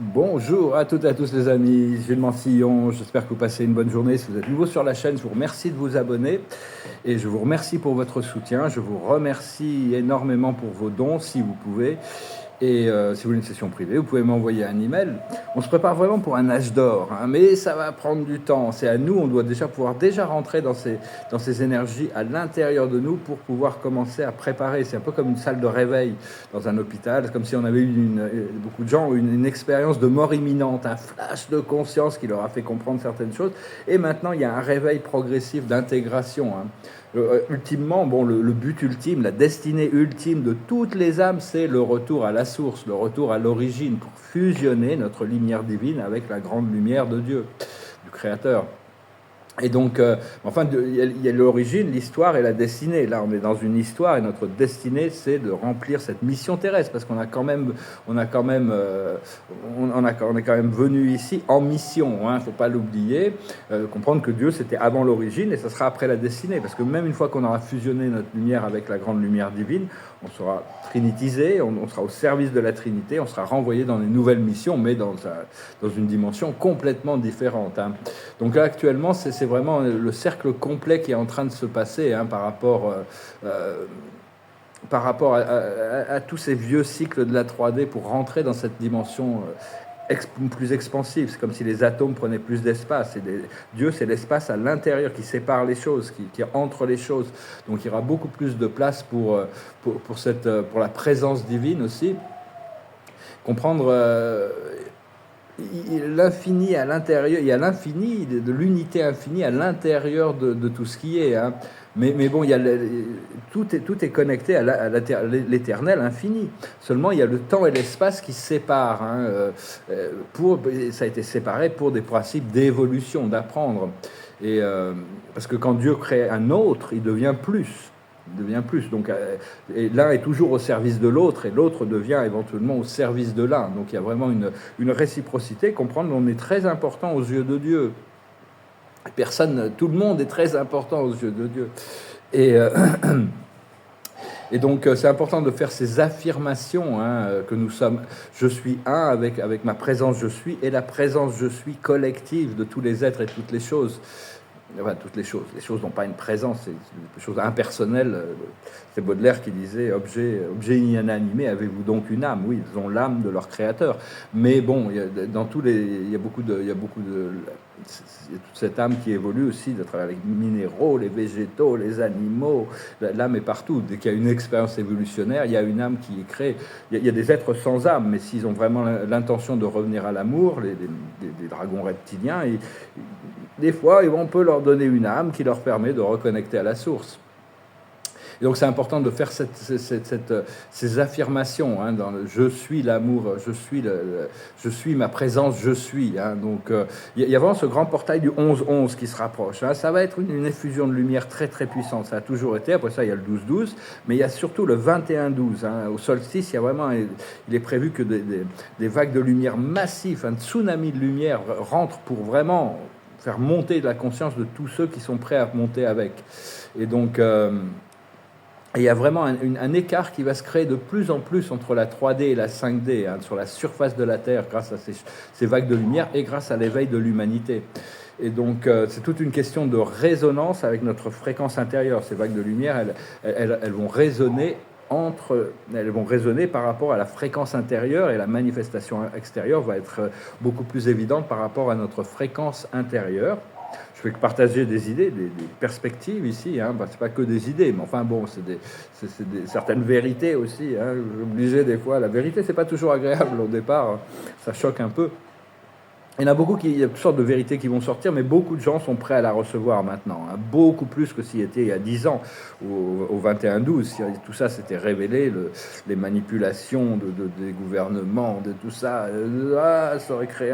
Bonjour à toutes et à tous les amis, Gilles Mansillon, j'espère que vous passez une bonne journée. Si vous êtes nouveau sur la chaîne, je vous remercie de vous abonner et je vous remercie pour votre soutien. Je vous remercie énormément pour vos dons si vous pouvez. Et si vous voulez une session privée, vous pouvez m'envoyer un email. On se prépare vraiment pour un âge d'or, hein, mais ça va prendre du temps. C'est à nous, on doit déjà pouvoir rentrer dans ces énergies à l'intérieur de nous pour pouvoir commencer à préparer. C'est un peu comme une salle de réveil dans un hôpital. C'est comme si on avait eu beaucoup de gens ont eu une expérience de mort imminente, un flash de conscience qui leur a fait comprendre certaines choses. Et maintenant, il y a un réveil progressif d'intégration. Hein. Ultimement, bon, le but ultime, la destinée ultime de toutes les âmes, c'est le retour à la source, le retour à l'origine, pour fusionner notre lumière divine avec la grande lumière de Dieu, du Créateur. Et donc, enfin, il y a l'origine, l'histoire et la destinée. Là, on est dans une histoire et notre destinée, c'est de remplir cette mission terrestre, parce qu'on est quand même venu ici en mission. Hein, faut pas l'oublier. Comprendre que Dieu, c'était avant l'origine et ça sera après la destinée, parce que même une fois qu'on aura fusionné notre lumière avec la grande lumière divine, on sera trinitisé, on sera au service de la Trinité, on sera renvoyé dans des nouvelles missions, mais dans une dimension complètement différente. Hein. Donc là, actuellement, c'est vraiment le cercle complet qui est en train de se passer, hein, par rapport à tous ces vieux cycles de la 3D pour rentrer dans cette dimension plus expansive. C'est comme si les atomes prenaient plus d'espace. Dieu, c'est l'espace à l'intérieur qui sépare les choses, qui entre les choses. Donc il y aura beaucoup plus de place pour la présence divine aussi. Comprendre l'infini à l'intérieur, il y a l'infini, de l'unité infinie à l'intérieur de tout ce qui est. Hein. Mais bon, tout est connecté à l'éternel infini. Seulement, il y a le temps et l'espace qui se séparent. Hein, ça a été séparé pour des principes d'évolution, d'apprendre. Et parce que quand Dieu crée un autre, il devient plus. Donc, et l'un est toujours au service de l'autre, et l'autre devient éventuellement au service de l'un. Donc il y a vraiment une réciprocité. Comprendre qu'on est très important aux yeux de Dieu. Tout le monde est très important aux yeux de Dieu. Et donc, c'est important de faire ces affirmations, hein, que nous sommes, je suis un avec ma présence, je suis, et la présence, je suis collective de tous les êtres et toutes les choses. Enfin, toutes les choses. Les choses n'ont pas une présence, c'est des choses impersonnelles. C'est Baudelaire qui disait objet inanimé, avez-vous donc une âme? Oui, ils ont l'âme de leur créateur. Mais bon, il y a beaucoup de toute cette âme qui évolue aussi à travers les minéraux, les végétaux, les animaux. L'âme est partout. Dès qu'il y a une expérience évolutionnaire, il y a une âme qui est créée. Il y a des êtres sans âme, mais s'ils ont vraiment l'intention de revenir à l'amour, les dragons reptiliens, des fois, on peut leur donner une âme qui leur permet de reconnecter à la source. Et donc c'est important de faire ces affirmations, hein, dans je suis l'amour, je suis ma présence, je suis. Hein, donc il y a vraiment ce grand portail du 11-11 qui se rapproche. Hein, ça va être une effusion de lumière très très puissante. Ça a toujours été. Après ça, il y a le 12-12, mais il y a surtout le 21-12. Hein, au solstice, il est prévu que des vagues de lumière massives, un tsunami de lumière rentrent pour vraiment faire monter de la conscience de tous ceux qui sont prêts à monter avec. Et donc il y a vraiment un écart qui va se créer de plus en plus entre la 3D et la 5D, hein, sur la surface de la Terre, grâce à ces vagues de lumière et grâce à l'éveil de l'humanité. Et donc, c'est toute une question de résonance avec notre fréquence intérieure. Ces vagues de lumière, elles vont résonner par rapport à la fréquence intérieure, et la manifestation extérieure va être beaucoup plus évidente par rapport à notre fréquence intérieure. Je vais partager des idées, des perspectives ici. Hein. C'est pas que des idées, mais enfin bon, c'est certaines vérités aussi. Hein. J'obligais des fois. La vérité, c'est pas toujours agréable au départ. Hein. Ça choque un peu. Il y en a beaucoup il y a toutes sortes de vérités qui vont sortir, mais beaucoup de gens sont prêts à la recevoir maintenant. Hein. Beaucoup plus que s'il était il y a 10 ans, au 21-12. Si tout ça s'était révélé, les manipulations des gouvernements, de tout ça, ça aurait créé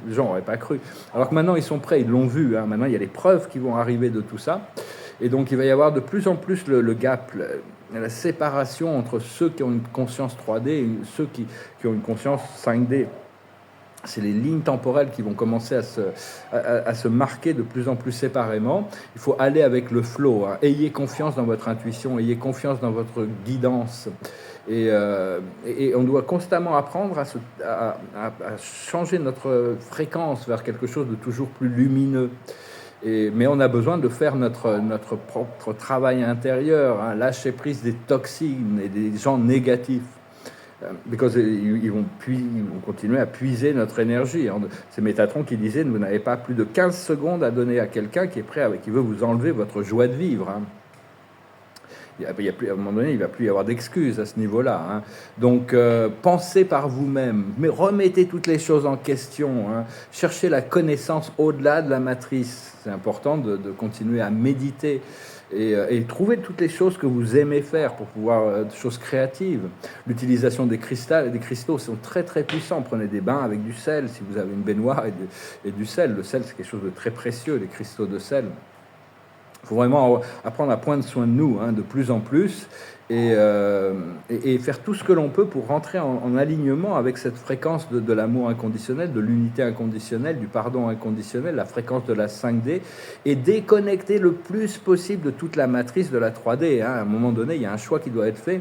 les gens n'auraient pas cru. Alors que maintenant, ils sont prêts, ils l'ont vu. Hein. Maintenant, il y a les preuves qui vont arriver de tout ça. Et donc, il va y avoir de plus en plus le gap, la séparation entre ceux qui ont une conscience 3D et ceux qui ont une conscience 5D. c'est les lignes temporelles qui vont commencer à se marquer de plus en plus séparément. Il faut aller avec le flow, hein. Ayez confiance dans votre intuition, ayez confiance dans votre guidance. Et on doit constamment apprendre à changer notre fréquence vers quelque chose de toujours plus lumineux. Mais on a besoin de faire notre propre travail intérieur, hein, lâcher prise des toxines et des gens négatifs. Because ils vont continuer à puiser notre énergie. C'est Métatron qui disait, vous n'avez pas plus de 15 secondes à donner à quelqu'un qui est prêt, qui veut vous enlever votre joie de vivre, hein. À un moment donné, il ne va plus y avoir d'excuses à ce niveau-là, hein. Donc, pensez par vous-même, mais remettez toutes les choses en question, hein. Cherchez la connaissance au-delà de la matrice. C'est important de continuer à méditer et trouver toutes les choses que vous aimez faire pour pouvoir, des choses créatives. L'utilisation des cristaux sont très très puissants. Prenez des bains avec du sel, si vous avez une baignoire et du sel. Le sel, c'est quelque chose de très précieux, les cristaux de sel. Il faut vraiment apprendre à prendre soin de nous, hein, de plus en plus, et faire tout ce que l'on peut pour rentrer en alignement avec cette fréquence de l'amour inconditionnel, de l'unité inconditionnelle, du pardon inconditionnel, la fréquence de la 5D, et déconnecter le plus possible de toute la matrice de la 3D, hein. À un moment donné, il y a un choix qui doit être fait.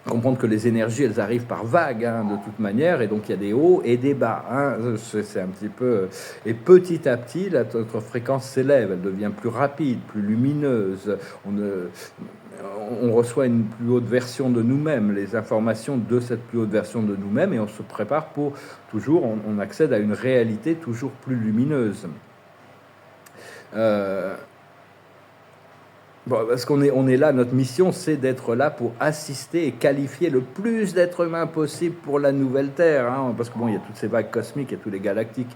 Comprendre que les énergies, elles arrivent par vagues, hein, de toute manière, et donc il y a des hauts et des bas, hein. C'est un petit peu... Et petit à petit, notre fréquence s'élève, elle devient plus rapide, plus lumineuse. On reçoit une plus haute version de nous-mêmes, les informations de cette plus haute version de nous-mêmes, et on se prépare pour toujours, on accède à une réalité toujours plus lumineuse. Bon, parce qu'on est là, notre mission, c'est d'être là pour assister et qualifier le plus d'êtres humains possible pour la nouvelle Terre, hein, parce que bon, il y a toutes ces vagues cosmiques, il y a tous les galactiques.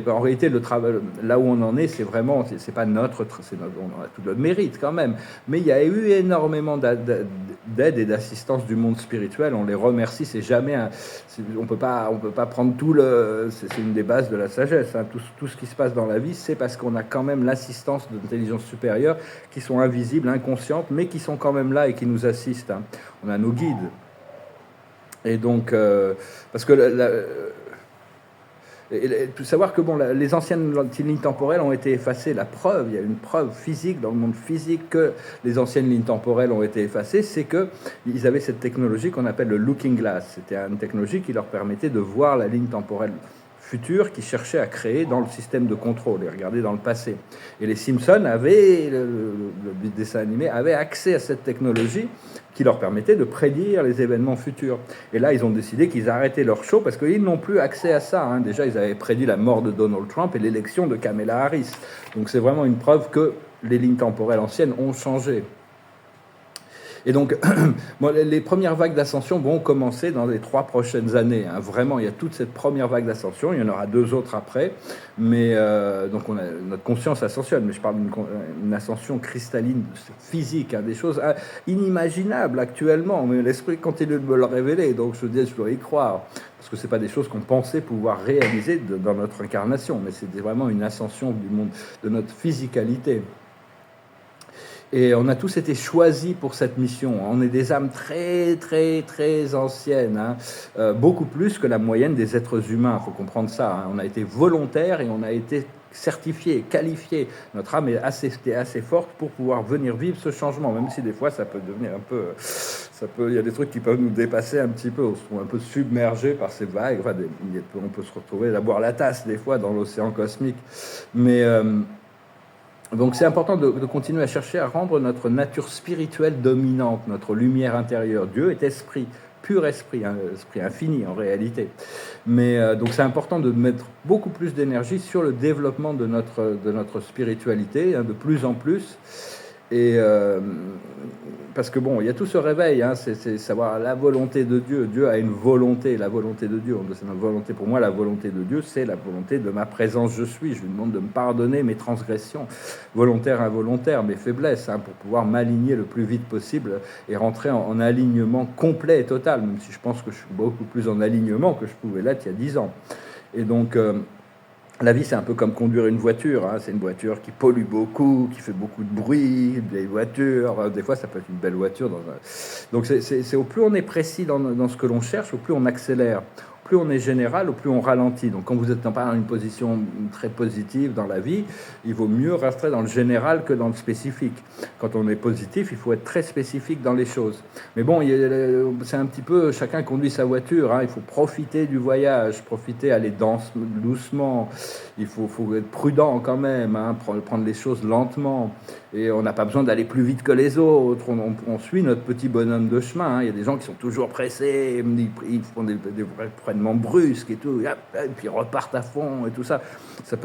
En réalité, le travail, là où on en est, c'est vraiment, c'est pas on a tout le mérite quand même, mais il y a eu énormément d'aide et d'assistance du monde spirituel. On les remercie. C'est jamais, on peut pas prendre tout c'est une des bases de la sagesse, hein. Tout ce qui se passe dans la vie, c'est parce qu'on a quand même l'assistance d'intelligence supérieure qui sont invisibles, inconscientes, mais qui sont quand même là et qui nous assistent, hein. On a nos guides. Et donc, parce que il faut savoir que bon, les anciennes lignes temporelles ont été effacées. La preuve, il y a une preuve physique dans le monde physique que les anciennes lignes temporelles ont été effacées, c'est qu'ils avaient cette technologie qu'on appelle le looking glass. C'était une technologie qui leur permettait de voir la ligne temporelle futur qui cherchait à créer dans le système de contrôle et regarder dans le passé. Et les Simpsons avaient, le dessin animé, avait accès à cette technologie qui leur permettait de prédire les événements futurs. Et là, ils ont décidé qu'ils arrêtaient leur show parce qu'ils n'ont plus accès à ça, hein. Déjà, ils avaient prédit la mort de Donald Trump et l'élection de Kamala Harris. Donc c'est vraiment une preuve que les lignes temporelles anciennes ont changé. Et donc, bon, les premières vagues d'ascension vont commencer dans les 3 prochaines années, hein. Vraiment, il y a toute cette première vague d'ascension, il y en aura 2 autres après, mais donc notre conscience ascensionne, mais je parle d'une ascension cristalline, physique, hein, des choses inimaginables actuellement, mais l'esprit continue de me le révéler, donc je dis, je dois y croire, parce que ce n'est pas des choses qu'on pensait pouvoir réaliser dans notre incarnation, mais c'est vraiment une ascension du monde, de notre physicalité. Et on a tous été choisis pour cette mission. On est des âmes très, très, très anciennes, hein. Beaucoup plus que la moyenne des êtres humains. Il faut comprendre ça, hein. On a été volontaires et on a été certifiés, qualifiés. Notre âme est assez forte pour pouvoir venir vivre ce changement, même si des fois ça peut devenir un peu... il y a des trucs qui peuvent nous dépasser un petit peu. On se trouve un peu submergé par ces vagues. Enfin, on peut se retrouver à boire la tasse des fois dans l'océan cosmique. Mais... donc c'est important de continuer à chercher à rendre notre nature spirituelle dominante, notre lumière intérieure. Dieu est esprit, pur esprit, hein, esprit infini en réalité. Mais donc c'est important de mettre beaucoup plus d'énergie sur le développement de notre spiritualité, hein, de plus en plus. Et parce que bon, il y a tout ce réveil, hein, c'est savoir la volonté de Dieu. Dieu a une volonté, la volonté de Dieu. C'est notre volonté. Pour moi, la volonté de Dieu, c'est la volonté de ma présence. Je suis. Je lui demande de me pardonner mes transgressions, volontaires, involontaires, mes faiblesses, hein, pour pouvoir m'aligner le plus vite possible et rentrer en alignement complet et total. Même si je pense que je suis beaucoup plus en alignement que je pouvais l'être il y a 10 ans. Et donc la vie, c'est un peu comme conduire une voiture, hein. C'est une voiture qui pollue beaucoup, qui fait beaucoup de bruit, une vieille voiture. Des fois, ça peut être une belle voiture. Donc, au plus on est précis dans ce que l'on cherche, au plus on accélère. plus on est général, plus on ralentit. Donc quand vous n'êtes pas dans une position très positive dans la vie, il vaut mieux rester dans le général que dans le spécifique. Quand on est positif, il faut être très spécifique dans les choses. Mais bon, c'est un petit peu, chacun conduit sa voiture, hein. Il faut profiter du voyage, profiter, aller doucement. Il faut être prudent quand même, hein, prendre les choses lentement. Et on n'a pas besoin d'aller plus vite que les autres. On suit notre petit bonhomme de chemin, hein. Il y a des gens qui sont toujours pressés, ils font des freinnements brusques et tout, et puis ils repartent à fond et tout ça. C'est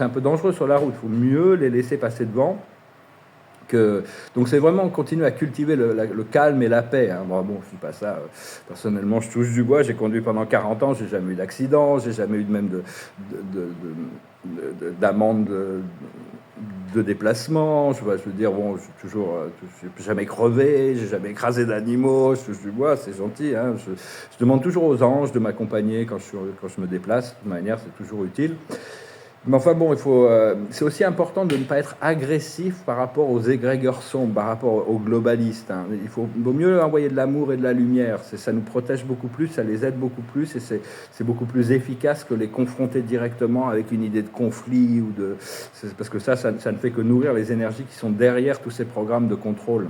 un peu dangereux sur la route. Il faut mieux les laisser passer devant. Donc c'est vraiment continuer à cultiver le calme et la paix, hein. Bon, je ne dis pas ça, personnellement je touche du bois, j'ai conduit pendant 40 ans, j'ai jamais eu d'accident, j'ai jamais eu de même d'amende de déplacement, je veux dire, bon, j'ai jamais crevé, j'ai jamais écrasé d'animaux, je touche du bois, c'est gentil, hein. Je demande toujours aux anges de m'accompagner quand je me déplace, de toute manière c'est toujours utile. Mais enfin bon, c'est aussi important de ne pas être agressif par rapport aux égrégores sombres, par rapport aux globalistes, hein. Vaut mieux envoyer de l'amour et de la lumière. Ça nous protège beaucoup plus, ça les aide beaucoup plus et c'est beaucoup plus efficace que les confronter directement avec une idée de conflit parce que ça ne fait que nourrir les énergies qui sont derrière tous ces programmes de contrôle.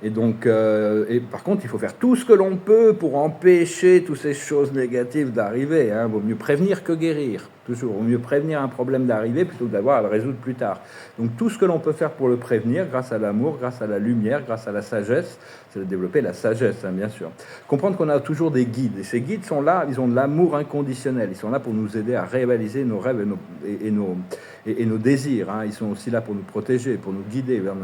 Et donc, par contre, il faut faire tout ce que l'on peut pour empêcher toutes ces choses négatives d'arriver, hein. Vaut mieux prévenir que guérir. Toujours, vaut mieux prévenir un problème d'arriver plutôt que d'avoir à le résoudre plus tard. Donc tout ce que l'on peut faire pour le prévenir, grâce à l'amour, grâce à la lumière, grâce à la sagesse, c'est de développer la sagesse, hein, bien sûr. Comprendre qu'on a toujours des guides. Et ces guides sont là, ils ont de l'amour inconditionnel. Ils sont là pour nous aider à réaliser nos rêves et nos désirs, hein. Ils sont aussi là pour nous protéger, pour nous guider vers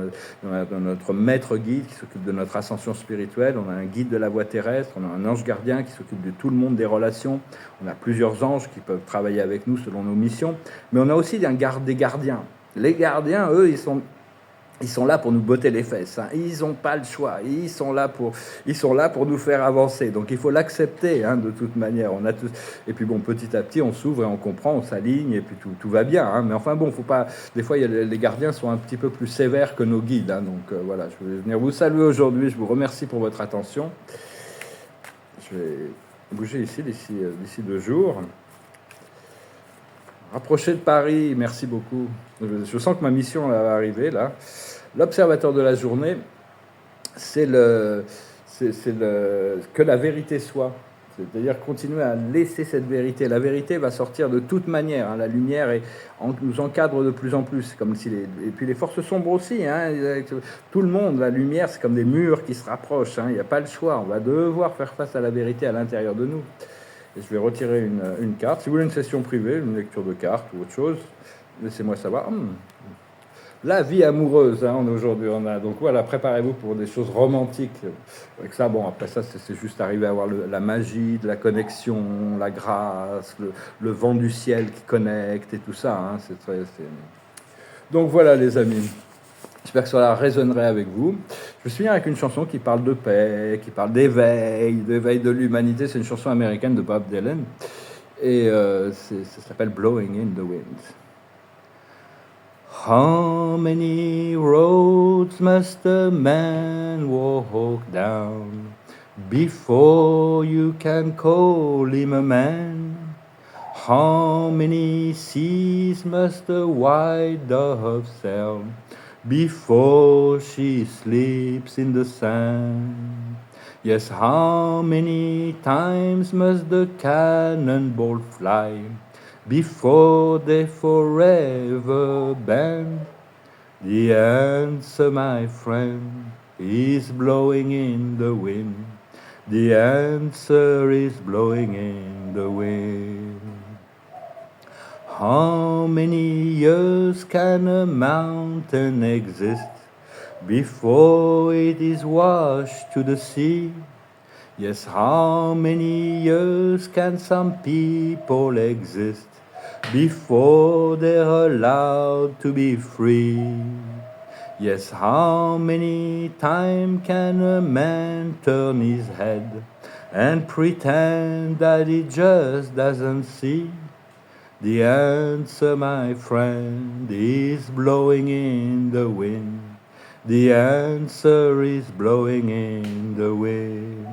notre maître guide qui s'occupe de notre ascension spirituelle. On a un guide de la voie terrestre, on a un ange gardien qui s'occupe de tout le monde des relations. On a plusieurs anges qui peuvent travailler avec nous selon nos missions. Mais on a aussi des gardiens. Les gardiens, eux, ils sont là pour nous botter les fesses, hein. Ils n'ont pas le choix. Ils sont là pour nous faire avancer. Donc il faut l'accepter, hein, de toute manière. Et puis bon, petit à petit, on s'ouvre et on comprend, on s'aligne et puis tout va bien, hein. Mais enfin bon, faut pas. Des fois, les gardiens sont un petit peu plus sévères que nos guides, hein. Donc voilà, je vais venir vous saluer aujourd'hui. Je vous remercie pour votre attention. Je vais bouger ici d'ici 2 jours. Rapprocher de Paris, merci beaucoup. Je sens que ma mission va arriver là. L'observateur de la journée, c'est que la vérité soit. C'est-à-dire continuer à laisser cette vérité. La vérité va sortir de toute manière, hein. La lumière nous encadre de plus en plus. Comme si et puis les forces sombres aussi, hein. Tout le monde, la lumière, c'est comme des murs qui se rapprochent, hein. Il n'y a pas le choix. On va devoir faire face à la vérité à l'intérieur de nous. Et je vais retirer une carte. Si vous voulez une session privée, une lecture de cartes ou autre chose, laissez-moi savoir. La vie amoureuse, hein, aujourd'hui on a. Donc voilà, préparez-vous pour des choses romantiques. Avec ça, bon, après ça, c'est juste arriver à avoir la magie de la connexion, la grâce, le vent du ciel qui connecte et tout ça, hein. Donc voilà, les amis. J'espère que cela résonnerait avec vous. Je suis avec une chanson qui parle de paix, qui parle d'éveil de l'humanité. C'est une chanson américaine de Bob Dylan. Et ça s'appelle Blowing in the Wind. How many roads must a man walk down before you can call him a man? How many seas must a white dove sail before she sleeps in the sand? Yes, how many times must the cannonball fly before they forever bend? The answer, my friend, is blowing in the wind. The answer is blowing in the wind. How many years can a mountain exist before it is washed to the sea? Yes, how many years can some people exist before they're allowed to be free? Yes, how many times can a man turn his head and pretend that he just doesn't see? The answer, my friend, is blowing in the wind. The answer is blowing in the wind.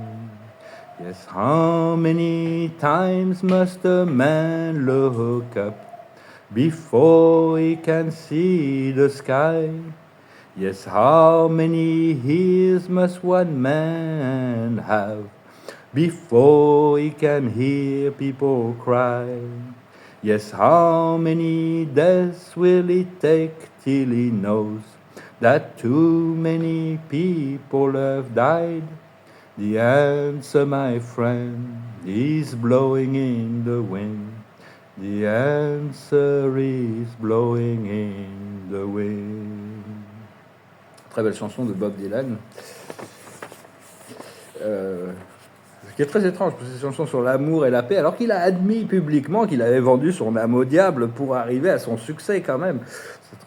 Yes, how many times must a man look up before he can see the sky? Yes, how many ears must one man have before he can hear people cry? Yes, how many deaths will it take till he knows that too many people have died? The answer, my friend, is blowing in the wind. The answer is blowing in the wind. Très belle chanson de Bob Dylan. Ce qui est très étrange, parce que c'est une chanson sur l'amour et la paix, alors qu'il a admis publiquement qu'il avait vendu son âme au diable pour arriver à son succès quand même.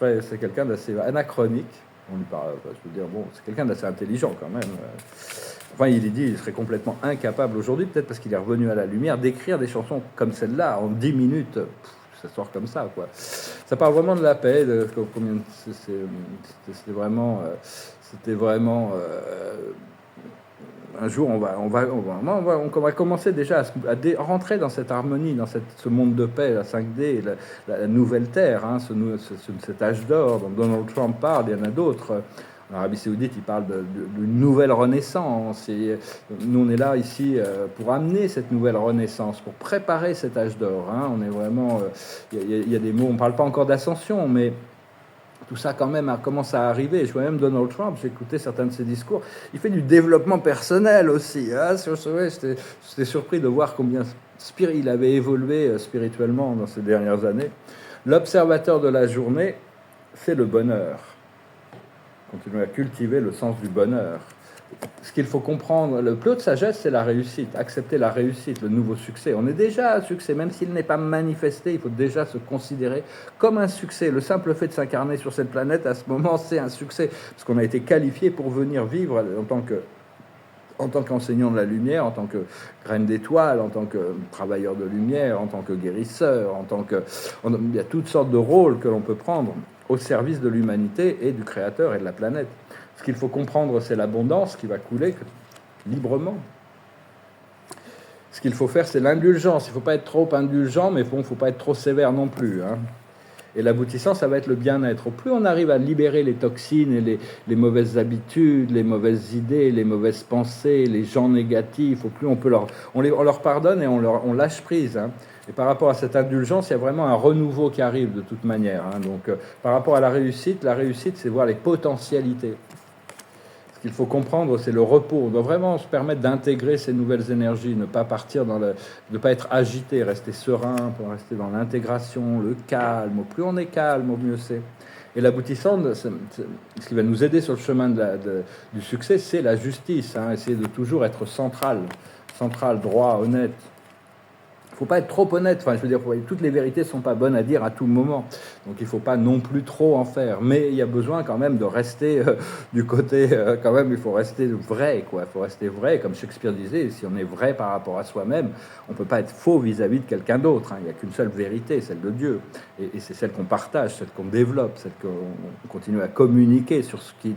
C'est quelqu'un d'assez anachronique. On lui parle, je veux dire, bon, c'est quelqu'un d'assez intelligent quand même. Enfin, il dit qu'il serait complètement incapable aujourd'hui, peut-être parce qu'il est revenu à la lumière, d'écrire des chansons comme celle-là en 10 minutes. Ça sort comme ça, quoi. Ça parle vraiment de la paix, c'était vraiment un jour, on va commencer déjà à rentrer dans cette harmonie, dans ce monde de paix, la 5D, la nouvelle terre, hein, cet âge d'or dont Donald Trump parle, il y en a d'autres. En Arabie Saoudite, il parle d'une nouvelle renaissance. Et nous, on est là ici pour amener cette nouvelle renaissance, pour préparer cet âge d'or. Hein. On est vraiment, il y a des mots, on ne parle pas encore d'ascension, mais tout ça quand même commence à arriver. Je vois même Donald Trump, j'ai écouté certains de ses discours, il fait du développement personnel aussi. Hein. J'étais surpris de voir combien il avait évolué spirituellement dans ces dernières années. L'observateur de la journée, c'est le bonheur. Continuer à cultiver le sens du bonheur. Ce qu'il faut comprendre, le plus haut de sagesse, c'est la réussite. Accepter la réussite, le nouveau succès. On est déjà un succès, même s'il n'est pas manifesté, il faut déjà se considérer comme un succès. Le simple fait de s'incarner sur cette planète, à ce moment, c'est un succès. Parce qu'on a été qualifié pour venir vivre en tant qu'enseignant de la lumière, en tant que graine d'étoile, en tant que travailleur de lumière, en tant que guérisseur, il y a toutes sortes de rôles que l'on peut prendre au service de l'humanité et du Créateur et de la planète. Ce qu'il faut comprendre, c'est l'abondance qui va couler librement. Ce qu'il faut faire, c'est l'indulgence. Il ne faut pas être trop indulgent, mais il ne faut pas être trop sévère non plus. Hein. Et l'aboutissant, ça va être le bien-être. Plus on arrive à libérer les toxines et les mauvaises habitudes, les mauvaises idées, les mauvaises pensées, les gens négatifs, plus on leur pardonne et on lâche prise. Hein. Et par rapport à cette indulgence, il y a vraiment un renouveau qui arrive de toute manière. Hein. Donc, par rapport à la réussite, c'est voir les potentialités. Ce qu'il faut comprendre, c'est le repos. On doit vraiment se permettre d'intégrer ces nouvelles énergies, ne pas partir ne pas être agité, rester serein, pour rester dans l'intégration, le calme. Au plus on est calme, au mieux c'est. Et l'aboutissant, ce qui va nous aider sur le chemin du succès, c'est la justice. Hein. Essayer de toujours être central, droit, honnête. Il ne faut pas être trop honnête, enfin, je veux dire, toutes les vérités ne sont pas bonnes à dire à tout moment, donc il ne faut pas non plus trop en faire, mais il y a besoin quand même de rester du côté, quand même, il faut rester vrai, quoi. Il faut rester vrai, comme Shakespeare disait, si on est vrai par rapport à soi-même, on ne peut pas être faux vis-à-vis de quelqu'un d'autre, hein. Il n'y a qu'une seule vérité, celle de Dieu, et c'est celle qu'on partage, celle qu'on développe, celle qu'on continue à communiquer sur ce qui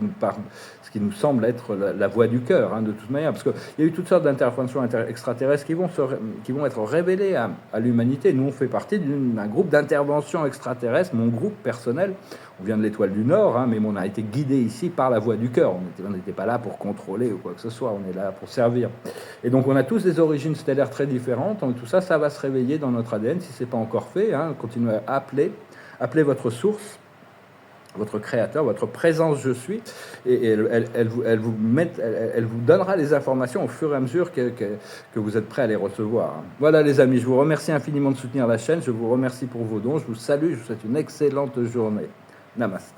nous semble être la voie du cœur, hein, de toute manière, parce qu'il y a eu toutes sortes d'interventions extraterrestres qui vont être révélées à l'humanité. Nous, on fait partie d'un groupe d'intervention extraterrestre, mon groupe personnel. On vient de l'étoile du Nord, hein, mais on a été guidé ici par la voie du cœur. On n'était pas là pour contrôler ou quoi que ce soit, on est là pour servir. Et donc, on a tous des origines stellaires très différentes. Donc, tout ça, ça va se réveiller dans notre ADN, si ce n'est pas encore fait. Hein. Continuez à appeler votre source, votre créateur, votre présence je suis, et elle vous donnera les informations au fur et à mesure que vous êtes prêts à les recevoir. Voilà les amis, je vous remercie infiniment de soutenir la chaîne, je vous remercie pour vos dons, je vous salue, je vous souhaite une excellente journée. Namaste.